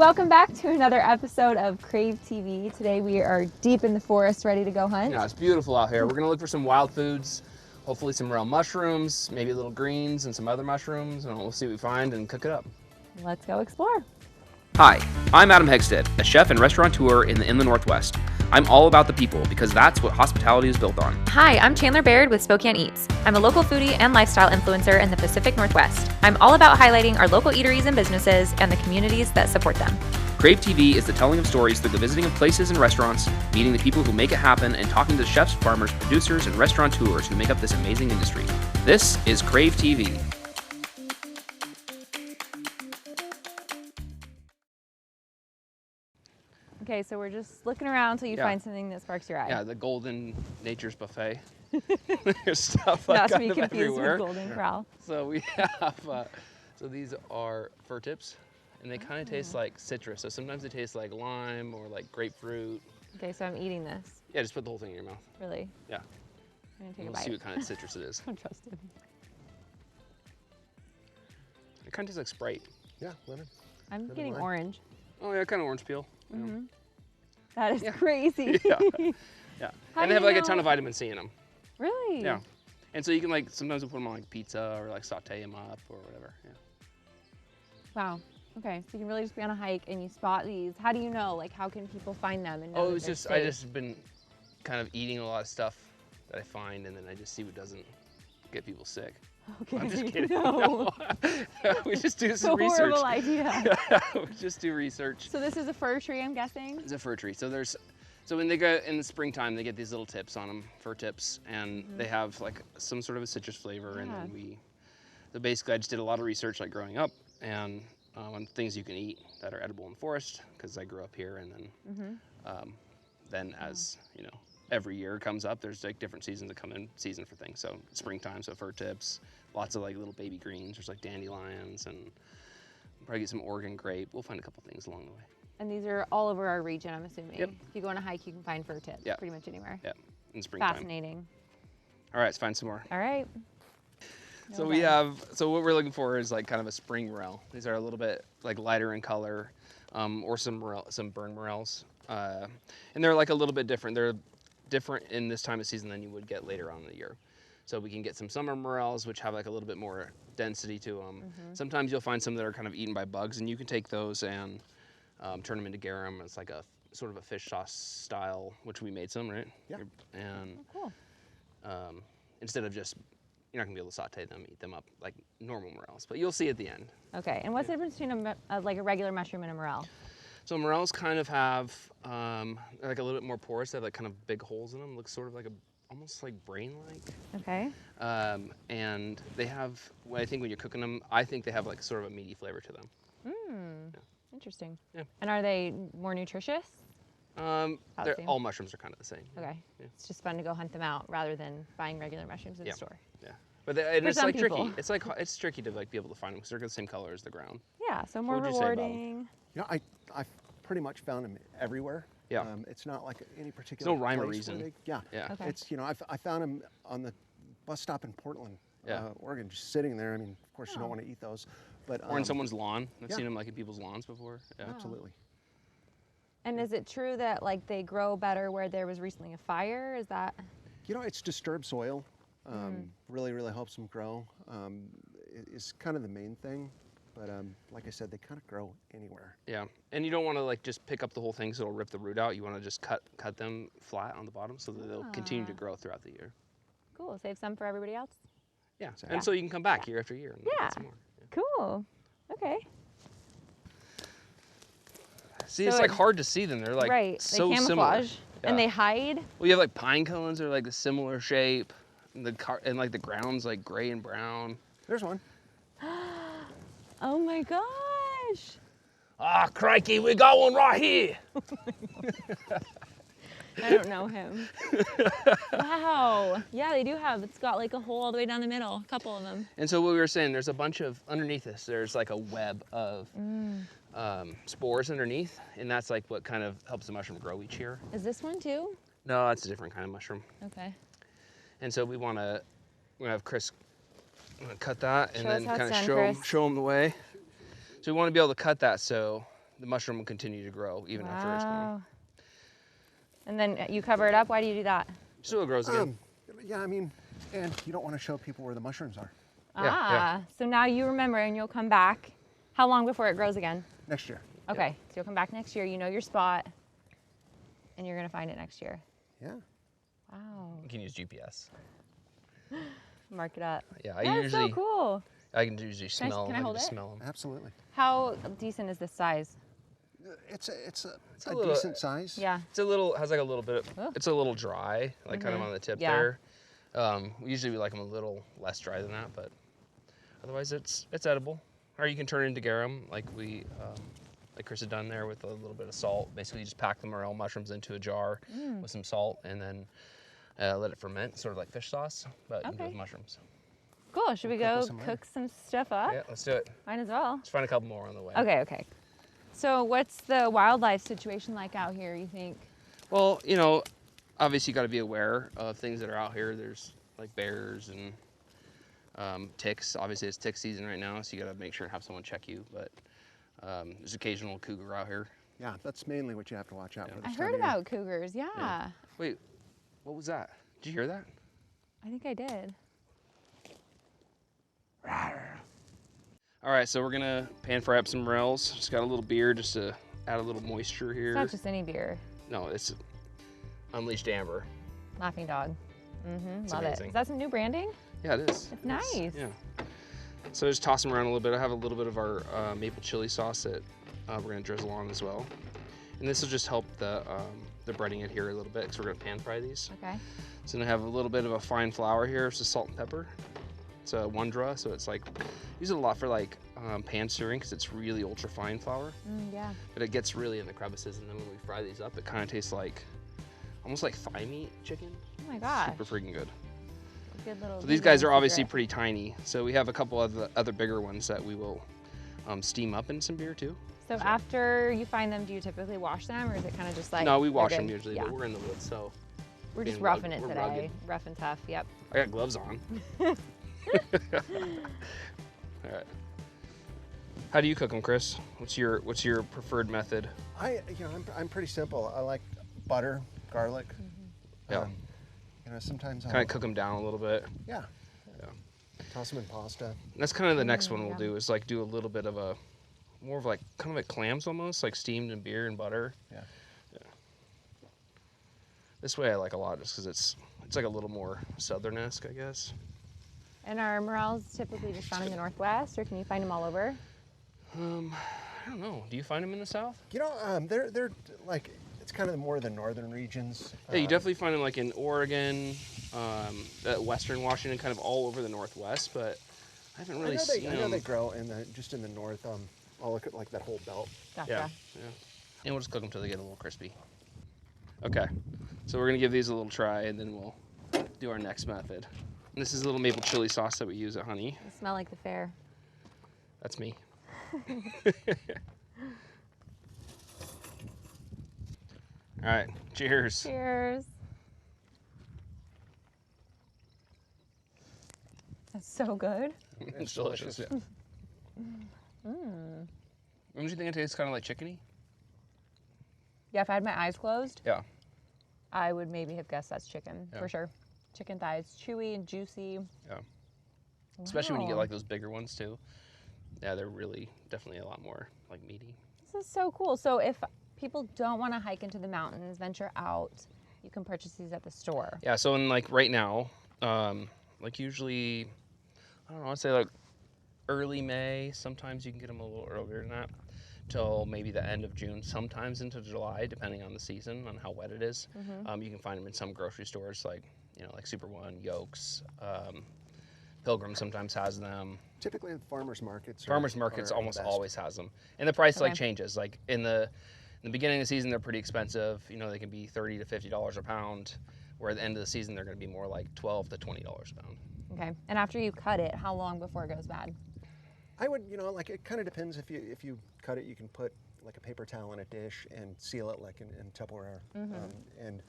welcome back to another episode of Crave TV. Today we are deep in the forest, ready to go hunt. Yeah, it's beautiful out here. We're gonna look for some wild foods, hopefully some morel mushrooms, maybe little greens and some other mushrooms, and we'll see what we find and cook it up. Let's go explore. Hi, I'm Adam Hegsted, a chef and restaurateur in the Inland Northwest. I'm all about the people because that's what hospitality is built on. Hi, I'm Chandler Baird with Spokane Eats. I'm a local foodie and lifestyle influencer in the Pacific Northwest. I'm all about highlighting our local eateries and businesses and the communities that support them. Crave TV is the telling of stories through the visiting of places and restaurants, meeting the people who make it happen, and talking to the chefs, farmers, producers, and restaurateurs who make up this amazing industry. This is Crave TV. Okay, so we're just looking around until you find something that sparks your eye. Yeah, the Golden Nature's Buffet. There's stuff Not to kind be of confused everywhere. with Golden Corral. So we have, so these are fir tips, and they kind of taste like citrus. So sometimes they taste like lime or like grapefruit. Okay, so I'm eating this. Yeah, just put the whole thing in your mouth. Really? Yeah. I'm gonna take We'll a bite. see what kind of citrus it is. I don't trust it. It kind of tastes like Sprite. Yeah, lemon. I'm Lemon getting lime. orange. Oh yeah, kind of orange peel. Mm-hmm. That is crazy. Yeah. Yeah. How And do they have you like a know- ton of vitamin C in them. Really? Yeah. And so you can like, sometimes we'll put them on like pizza or like saute them up or whatever. Yeah. Wow. Okay, so you can really just be on a hike and you spot these. How do you know? Like, how can people find them? And know Oh, that it was they're just, I safe? just been kind of eating a lot of stuff that I find, and then I just see what doesn't get people sick. Okay. I'm just kidding. No. We just do It's a some research. horrible idea. We just do research. So this is a fir tree, I'm guessing? It's a fir tree. So when they go in the springtime, they get these little tips on them, fir tips, and they have like some sort of a citrus flavor. And then so basically I just did a lot of research like growing up and on things you can eat that are edible in the forest, because I grew up here. And then as you know, every year comes up, there's like different seasons that come in season for things. So springtime, so fir tips, lots of like little baby greens. There's like dandelions, and probably get some Oregon grape. We'll find a couple things along the way. And these are all over our region, I'm assuming. Yep. If you go on a hike, you can find fir tips pretty much anywhere. Yeah, in springtime. Fascinating. All right, let's find some more. All right. So we have, so what we're looking for is like kind of a spring morel. These are a little bit like lighter in color, or some burn morels. And they're like a little bit different. They're different in this time of season than you would get later on in the year. So we can get some summer morels, which have like a little bit more density to them. Sometimes you'll find some that are kind of eaten by bugs, and you can take those and turn them into garum. It's like a sort of a fish sauce style, which we made some, right? Yeah. And Cool. instead of just, you're not gonna be able to saute them, eat them up like normal morels, but you'll see at the end. Okay, and what's the difference between like a regular mushroom and a morel? So morels kind of have, they're like a little bit more porous. They have like kind of big holes in them. Looks sort of like almost like brain-like. Okay. And they have, I think when you're cooking them, I think they have like sort of a meaty flavor to them. Interesting. Yeah. And are they more nutritious? All mushrooms are kind of the same. Okay. Yeah. It's just fun to go hunt them out rather than buying regular mushrooms in the store. Yeah. But and For it's some like people. tricky. It's tricky to like be able to find them because they're the same color as the ground. Yeah, so more would you say about 'em? rewarding. You know, I pretty much found them everywhere. Yeah. It's not like any particular no rhyme or place where reason. yeah. Yeah. Okay. It's, you know, I found them on the bus stop in Portland, Yeah. Oregon, just sitting there. I mean, of course, you don't want to eat those, but Or in someone's lawn. I've yeah. seen them like in people's lawns before. Yeah. absolutely. And is it true that like they grow better where there was recently a fire? Is that? You know, it's disturbed soil. Really, really helps them grow. Is kind of the main thing. But like I said, they kind of grow anywhere. Yeah, and you don't want to like just pick up the whole thing so it'll rip the root out. You want to just cut them flat on the bottom so that they'll continue to grow throughout the year. Cool. Save some for everybody else. Yeah, Exactly. and so you can come back year after year and Yeah. get some more. Yeah. Cool. Okay. See, So it's like it- hard to see them. They're like right. so they camouflage similar. and Yeah. they hide. Well, you have like pine cones are like a similar shape, and and like the ground's like gray and brown. There's one. Oh my gosh. Ah, crikey, we got one right here. I don't know him. Wow. Yeah, they do have. It's got like a hole all the way down the middle. A couple of them. And so what we were saying, there's a bunch of, underneath this, there's like a web of spores underneath, and that's like what kind of helps the mushroom grow each year. Is this one too? No, that's a different kind of mushroom. Okay. And so we're gonna have Chris cut that and Show us then how it's kind of done, show Chris. him the way. So we want to be able to cut that so the mushroom will continue to grow even after it's gone. And then you cover it up. Why do you do that? So it grows again. Yeah, I mean, and you don't want to show people where the mushrooms are. Yeah. So now you remember and you'll come back. How long before it grows again? Next year. Okay, so you'll come back next year. You know your spot, and you're gonna find it next year. Yeah. Wow. You can use GPS. Mark it up. Yeah, That's so cool. I can usually smell. can I hold just it? smell them. Absolutely. How decent is this size? It's a little- decent size. Yeah. It's a little has like a little bit. Oh. It's a little dry, like kind of on the tip Yeah. there. Usually we like them a little less dry than that, but otherwise it's edible. Or you can turn it into garum, like like Chris had done there with a little bit of salt. Basically, you just pack the morel mushrooms into a jar with some salt, and then let it ferment, sort of like fish sauce, but you can do it with mushrooms. Cool. Should we We'll go cook with some cook some stuff up? Yeah, let's do it. Might as well. Let's find a couple more on the way. Okay. So what's the wildlife situation like out here, you think? Well, obviously you got to be aware of things that are out here. There's like bears and ticks. Obviously it's tick season right now, so you got to make sure to have someone check you. But there's occasional cougar out here. Yeah, that's mainly what you have to watch out for. I this heard time of year. about cougars, yeah. Wait, what was that? Did you hear that? I think I did. All right, so we're gonna pan fry up some morels. Just got a little beer just to add a little moisture here. It's not just any beer. No, it's unleashed amber. Laughing Dog. It's Love amazing. it. Is that some new branding? Yeah, it is. It's nice. Yeah. So just toss them around a little bit. I have a little bit of our maple chili sauce that we're gonna drizzle on as well. And this will just help the breading adhere a little bit because we're gonna pan fry these. Okay. So I'm gonna have a little bit of a fine flour here. It's just salt and pepper. It's a Wondra, so it's like, use it a lot for like pan searing because it's really ultra fine flour. Yeah. But it gets really in the crevices, and then when we fry these up, it kind of tastes like, almost like thigh meat chicken. Oh my gosh. Super freaking good. Good little So these guys are vegan obviously secret. pretty tiny. So we have a couple of the other bigger ones that we will steam up in some beer too. So after you find them, do you typically wash them, or is it kind of just like? No, we they're wash them good? usually, Yeah. but we're in the woods, so We're just being roughing rugged- it we're today. rugged. Rough and tough. Yep. I got gloves on. All right. How do you cook them, Chris? What's your preferred method? I'm pretty simple. I like butter, garlic. Yeah. Sometimes Kind of cook them down a little bit. Yeah. Toss them in pasta. And that's kind of the next one we'll do is like do a little bit of a, more of like kind of like clams almost, like steamed in beer and butter. Yeah. This way I like a lot just because it's like a little more southern-esque, I guess. And are morels typically just found in the Northwest, or can you find them all over? I don't know. Do you find them in the South? They're like, it's kind of more of the northern regions. Yeah, you definitely find them like in Oregon, Western Washington, kind of all over the Northwest, but I haven't really seen them. I know they grow just in the north. I'll look at like that whole belt. Gotcha. Yeah. And we'll just cook them till they get a little crispy. Okay, so we're gonna give these a little try, and then we'll do our next method. And this is a little maple chili sauce that we use at Honey. They smell like the fair. That's me. All right, cheers. Cheers. That's so good. It's delicious. Yeah. Don't you think it tastes kind of like chickeny? Yeah, if I had my eyes closed, Yeah. I would maybe have guessed that's chicken, Yeah. for sure. Chicken thighs, chewy and juicy. Yeah. Especially when you get Wow. like those bigger ones too. Yeah, they're really definitely a lot more like meaty. This is so cool. So if people don't want to hike into the mountains, venture out, you can purchase these at the store. Yeah, so in like right now, like usually, I don't know, I'd say like early May. Sometimes you can get them a little earlier than that, till maybe the end of June. Sometimes into July, depending on the season, on how wet it is. You can find them in some grocery stores, like like Super One, Yokes. Pilgrim sometimes has them. Typically, the farmers markets. Farmers markets are the almost best. always has them, and the price like Okay. changes. Like in the beginning of the season, they're pretty expensive. They can be $30 to $50 a pound. Where at the end of the season, they're going to be more like $12 to $20 a pound. Okay. And after you cut it, how long before it goes bad? I would, like it kind of depends. If you cut it, you can put like a paper towel in a dish and seal it like in Tupperware, and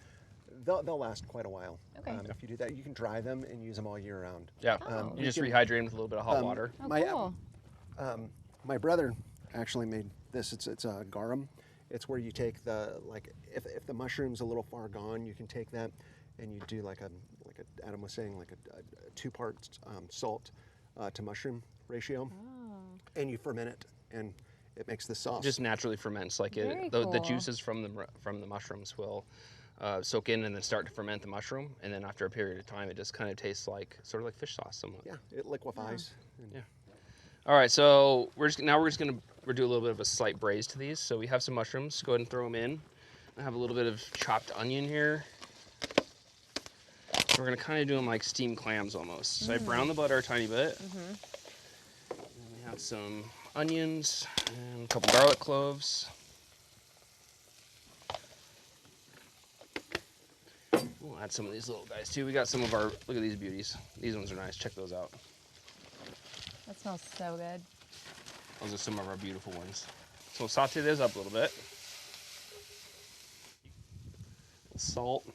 they'll last quite a while. Okay. If you do that, you can dry them and use them all year round. Yeah, Oh. you We just can- rehydrate them with a little bit of hot water. Oh, My cool. my brother actually made It's a garum. It's where you take if the mushroom's a little far gone, you can take that and you do like Adam was saying, like a 2 parts salt to mushroom ratio, and you ferment it, and it makes the sauce. Just naturally ferments, like the juices from the mushrooms will soak in and then start to ferment the mushroom, and then after a period of time, it just kind of tastes like sort of like fish sauce somewhat. Yeah, it liquefies. Yeah. All right, so we're just gonna do a little bit of a slight braise to these. So we have some mushrooms. Go ahead and throw them in. I have a little bit of chopped onion here. So we're gonna kind of do them like steamed clams almost. So I brown the butter a tiny bit. And we have some onions and a couple garlic cloves. We'll add some of these little guys too. We got some of our, look at these beauties. These ones are nice. Check those out. That smells so good. Those are some of our beautiful ones. So we'll saute those up a little bit. Salt.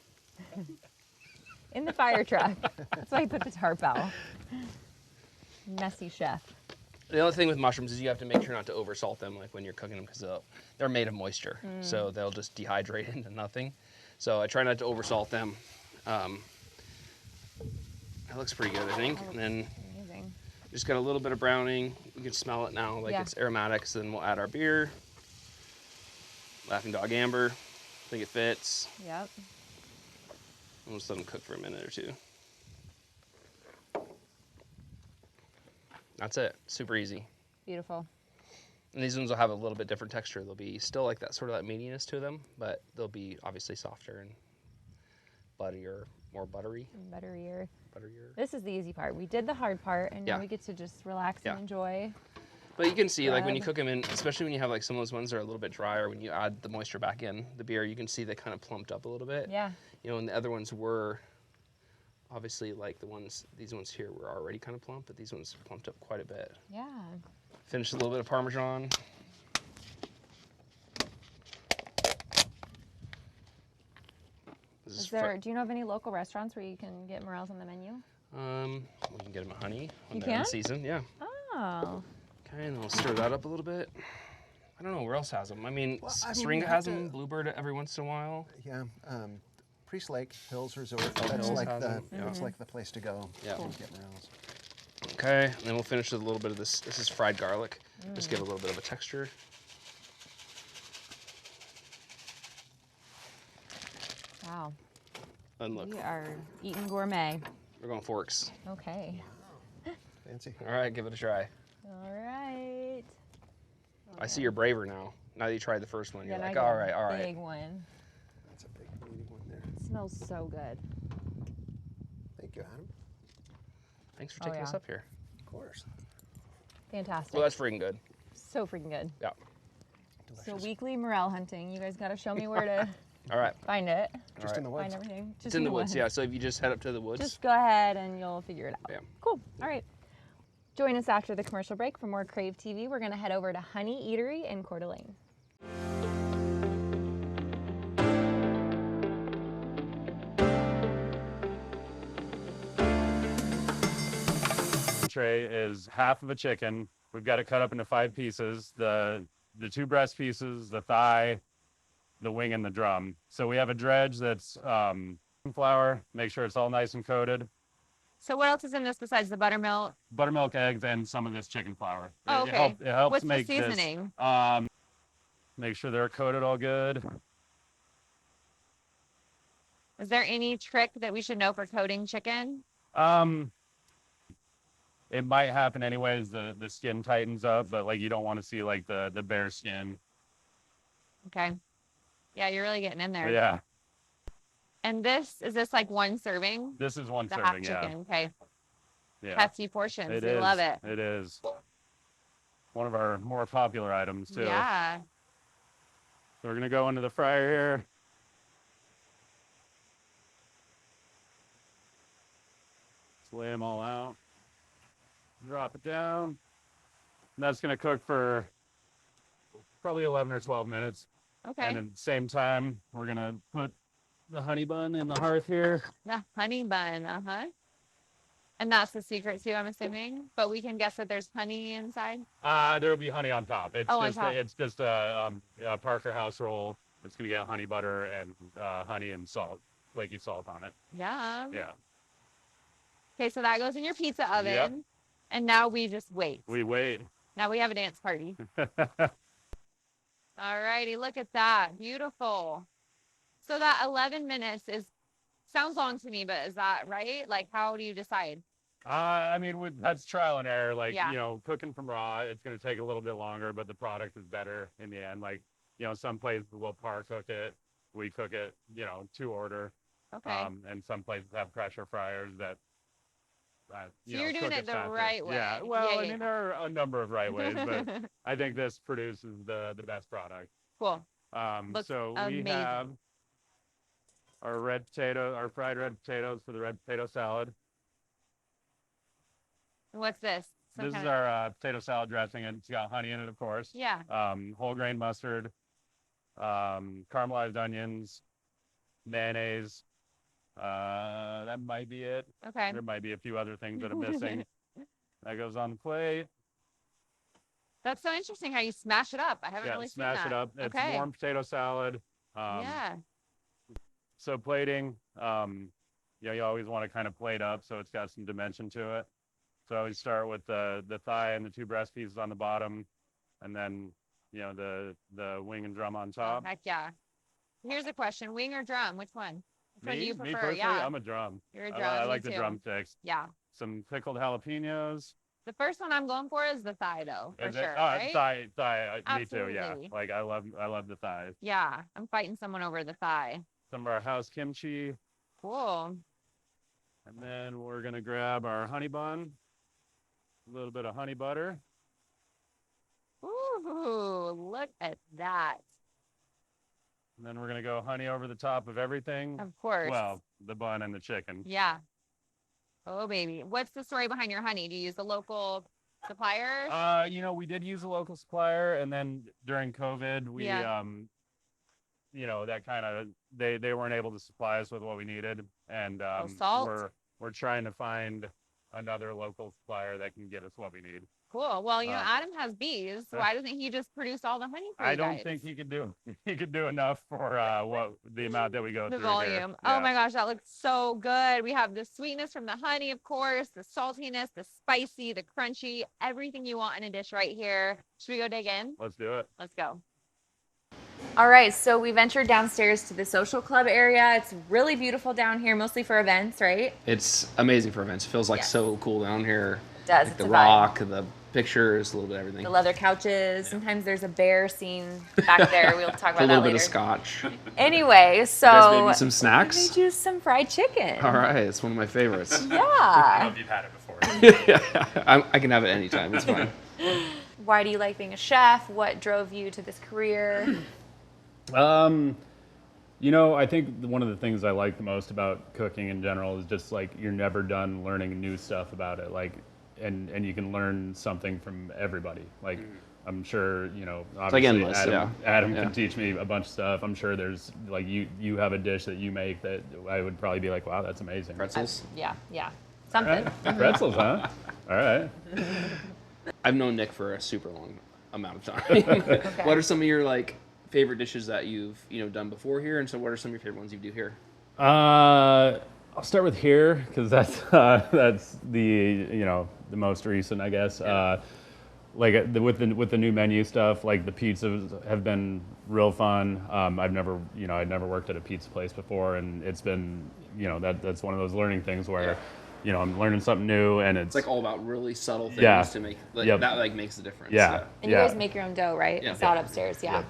In the fire truck. That's why he put the tarp out. Messy chef. The other thing with mushrooms is you have to make sure not to oversalt them, like when you're cooking them, because they're made of moisture, so they'll just dehydrate into nothing. So I try not to oversalt them. That looks pretty good, I think. And then Amazing. just got a little bit of browning. You can smell it now, like it's aromatic. So then we'll add our beer. Laughing Dog Amber. I think it fits. Yep. We'll just let them cook for a minute or two. That's it. Super easy. Beautiful. And these ones will have a little bit different texture. They'll be still like that sort of that meatiness to them, but they'll be obviously softer and buttier, more buttery. Butterier. Butterier. This is the easy part. We did the hard part, and now we get to just relax and enjoy. But you can see, like when you cook them in, especially when you have like some of those ones that are a little bit drier, when you add the moisture back in the beer, you can see they kind of plumped up a little bit. Yeah. You know, and the other ones were obviously like these ones here were already kind of plump, but these ones plumped up quite a bit. Yeah. Finish a little bit of Parmesan. Do you know of any local restaurants where you can get morels on the menu? We can get them at Honey when You they're in can? season. Yeah. Oh. Okay, and I'll stir that up a little bit. I don't know where else has them. I mean, you Syringa have has to- them, Bluebird every once in a while. Yeah, Priest Lake Hills Resort. Hills That's like has the them, yeah. that's like the place to go. Yeah. To get morels. Okay, and then we'll finish with a little bit of this. This is fried garlic. Just give a little bit of a texture. Wow. And look, We are eating gourmet. we're going forks. Okay. Fancy. All right, give it a try. All right. I see you're braver now. Now that you tried the first one, you're Then I like, get all a right, all right. Big one. That's a big meaty one there. It smells so good. Thank you, Adam. Thanks for Oh, taking us yeah. up here. Of course. Fantastic. Well, that's freaking good. So freaking good. Yeah. So weekly morel hunting. You guys got to show me where to All right. find it. Just in the woods. Find everything. Just It's in the woods, yeah. So if you just head up to the woods. Just go ahead and you'll figure it out. Yeah. Cool. All right. Join us after the commercial break for more Crave TV. We're going to head over to Honey Eatery in Coeur d'Alene. Tray is half of a chicken. We've got it cut up into 5 pieces. The 2 breast pieces, the thigh, the wing, and the drum. So we have a dredge that's flour. Make sure it's all nice and coated. So what else is in this besides the buttermilk? Buttermilk, eggs, and some of this chicken flour. Oh, okay. It helps What's make the seasoning? This, make sure they're coated all good. Is there any trick that we should know for coating chicken? It might happen anyways. The skin tightens up, but like you don't want to see like the bare skin. Okay. Yeah, you're really getting in there. But yeah, And is this like one serving? this is one The serving. half Yeah, chicken. Okay. yeah. Hefty portions. It We is. love it. It is one of our more popular items too. Yeah. So we're gonna go into the fryer here. Just lay them all out. Drop it down. And that's gonna cook for probably 11 or 12 minutes. Okay. And at the same time, we're gonna put the honey bun in the hearth here. The honey bun. Uh-huh. And that's the secret too, I'm assuming. But we can guess that there's honey inside. There will be honey on top. Oh, on top. It's just a Parker house roll. It's gonna get honey butter and honey and salt, flaky salt on it. Yeah. Yeah. Okay, so that goes in your pizza oven. Yep. And now we just wait. We wait. Now we have a dance party. All righty, look at that. Beautiful. So that 11 minutes sounds long to me, but is that right? Like, how do you decide? I mean, that's trial and error. Like, Yeah. you know, cooking from raw, it's going to take a little bit longer, but the product is better in the end. Like, you know, some places will par cook it. We cook it, you know, to order. Okay. And some places have pressure fryers that, So you're doing cook it the faster. right way. Yeah. Well, Yeah, I yeah. mean, there are a number of right ways, but I think this produces the best product. Cool. Looks So we amazing. have our fried red potatoes for the red potato salad. What's this? This is our potato salad dressing, and it's got honey in it, of course. Yeah. Whole grain mustard, caramelized onions, mayonnaise. That might be it. Okay. There might be a few other things that are missing. That goes on the plate. That's so interesting how you smash it up. I haven't really seen that. Smash it up. It's Okay. warm potato salad. Yeah. So plating, you always want to kind of plate up so it's got some dimension to it. So I always start with the thigh and the two breast pieces on the bottom, and then the wing and drum on top. Heck yeah. Here's a question: wing or drum? Which one? Which one do you prefer? Me personally, yeah. I'm a drum. You're a drum. I me like the too. drumsticks. Yeah. Some pickled jalapenos. The first one I'm going for is the thigh, though, for Is it? sure. Oh, right? thigh. Me too. Yeah. Absolutely. Like I love the thighs. Yeah, I'm fighting someone over the thigh. Some of our house kimchi, Cool. and then we're gonna grab our honey bun. A little bit of honey butter. Ooh, look at that. And then we're going to go honey over the top of everything. Of course. Well, the bun and the chicken. Yeah. Oh, baby. What's the story behind your honey? Do you use the local suppliers? We did use a local supplier, and then during COVID, we, Yeah. that kind of, they weren't able to supply us with what we needed. And salt? we're trying to find another local supplier that can get us what we need. Cool. Well, Adam has bees. So why doesn't he just produce all the honey for you I don't guys? think he could do enough for the amount that we go The through volume. here. Oh Yeah. my gosh, that looks so good. We have the sweetness from the honey, of course, the saltiness, the spicy, the crunchy, everything you want in a dish right here. Should we go dig in? Let's do it. Let's go. All right, so we ventured downstairs to the social club area. It's really beautiful down here, mostly for events, right? It's amazing for events. It feels like Yes. so cool down here. It does. Like It's the a vibe. rock, the pictures, a little bit of everything. The leather couches. Sometimes there's a bear scene back there. We'll talk a about little that bit later. of scotch. Anyway, so You guys made me some we snacks. made you some fried chicken. All right, it's one of my favorites. I don't know Yeah. if you've had it before. I can have it anytime. It's fine. Why do you like being a chef? What drove you to this career? I think one of the things I like the most about cooking in general is just like you're never done learning new stuff about it. Like, and you can learn something from everybody. Like, I'm sure, obviously endless, Adam yeah. can teach me a bunch of stuff. I'm sure there's like you have a dish that you make that I would probably be like, wow, that's amazing. Pretzels. Yeah. All Something. right. Pretzels, huh? All right. I've known Nick for a super long amount of time. What are some of your favorite dishes that you've done before here, and so what are some of your favorite ones you do here? I'll start with here because that's the the most recent, I guess. Yeah. With the new menu stuff, like the pizzas have been real fun. I'd never worked at a pizza place before, and it's been that's one of those learning things where I'm learning something new, and it's It's all about really subtle things to make that makes the difference. Yeah. And you guys make your own dough, right? Yeah. It's out upstairs. Yeah.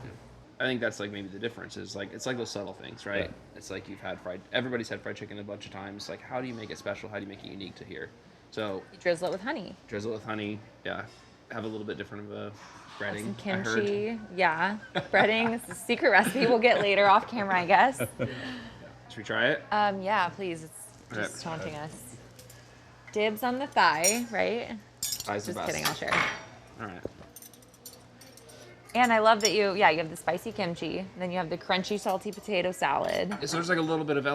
I think that's maybe the difference is it's like those subtle things, right? Yeah. It's like everybody's had fried chicken a bunch of times. Like, how do you make it special? How do you make it unique to here? So You drizzle it with honey. drizzle it with honey. Yeah, have a little bit different of a breading. Some I heard. kimchi. Yeah. Breading. It's a secret recipe we'll get later off camera, I guess. Should we try it? Yeah, please. It's just taunting us. Dibs on the thigh, right? Thigh's the Just best. kidding, I'll share. All right. And I love that you have the spicy kimchi, and then you have the crunchy salty potato salad. So there's like a little bit of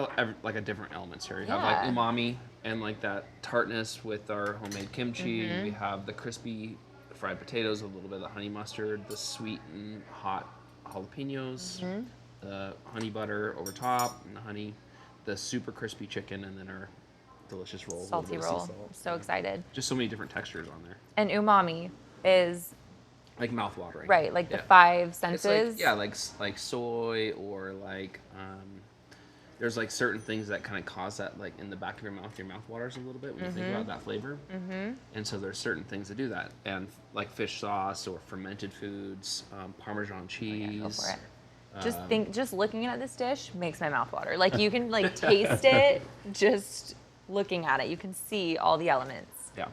like a different elements here. You have like umami and like that tartness with our homemade kimchi. We have the crispy fried potatoes, a little bit of the honey mustard, the sweet and hot jalapenos, the honey butter over top, and the honey, the super crispy chicken, and then our delicious roll. Salty roll. I'm so excited. Just so many different textures on there. And umami is like mouth-watering. Right, like the 5 senses. It's like soy or like there's like certain things that kind of cause that, like in the back of your mouth waters a little bit when you think about that flavor. And so there's certain things that do that, and like fish sauce or fermented foods, Parmesan cheese. Go for it. Just looking at this dish makes my mouth water. Like you can like taste it just looking at it. You can see all the elements. Yeah.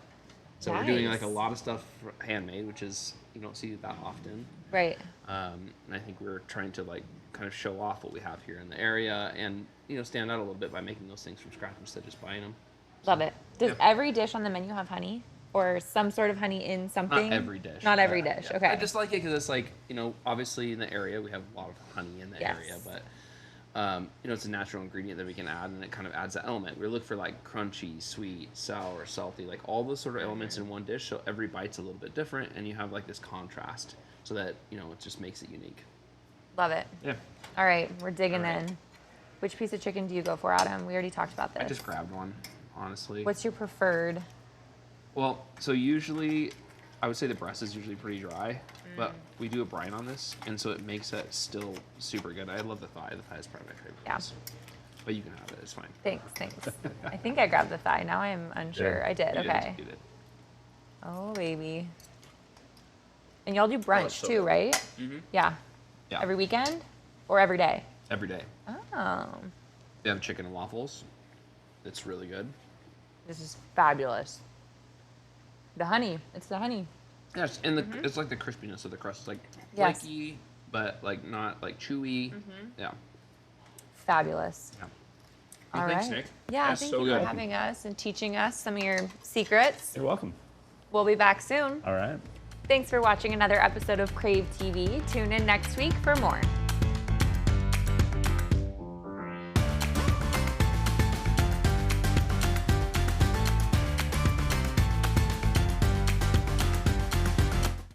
So we're doing like a lot of stuff handmade, which is, you don't see that often. Right. And I think we're trying to like kind of show off what we have here in the area and, you know, stand out a little bit by making those things from scratch instead of just buying them. Love it. Does every dish on the menu have honey or some sort of honey in something? Not every dish. Not every dish. Yeah. Okay. I just like it because it's like, you know, obviously in the area we have a lot of honey in the area, but you know, it's a natural ingredient that we can add, and it kind of adds that element. We look for like crunchy, sweet, sour, salty, like all those sort of elements in one dish, so every bite's a little bit different, and you have like this contrast, so that, you know, it just makes it unique. Love it. Yeah. All right, we're digging in. Which piece of chicken do you go for, Adam? We already talked about this. I just grabbed one, honestly. What's your preferred? Well, so usually, I would say the breast is usually pretty dry, but we do a brine on this, and so it makes it still super good. I love the thigh. The thigh is probably my favorite piece. But you can have it. It's fine. Thanks. I think I grabbed the thigh. Now I'm unsure. I did. Okay. You did. Oh, baby. And y'all do brunch so too, good. right? Yeah. Yeah. Every weekend or every day? Every day. Oh. They have chicken and waffles. It's really good. This is fabulous. The honey. It's the honey. Yes, and it's like the crispiness of the crust. It's like Yes. flaky, but like not like chewy. Yeah. Fabulous. Yeah. All Thanks, right. Nick. Yeah, That's thank so you for good. having us and teaching us some of your secrets. You're welcome. We'll be back soon. All right. Thanks for watching another episode of Crave TV. Tune in next week for more.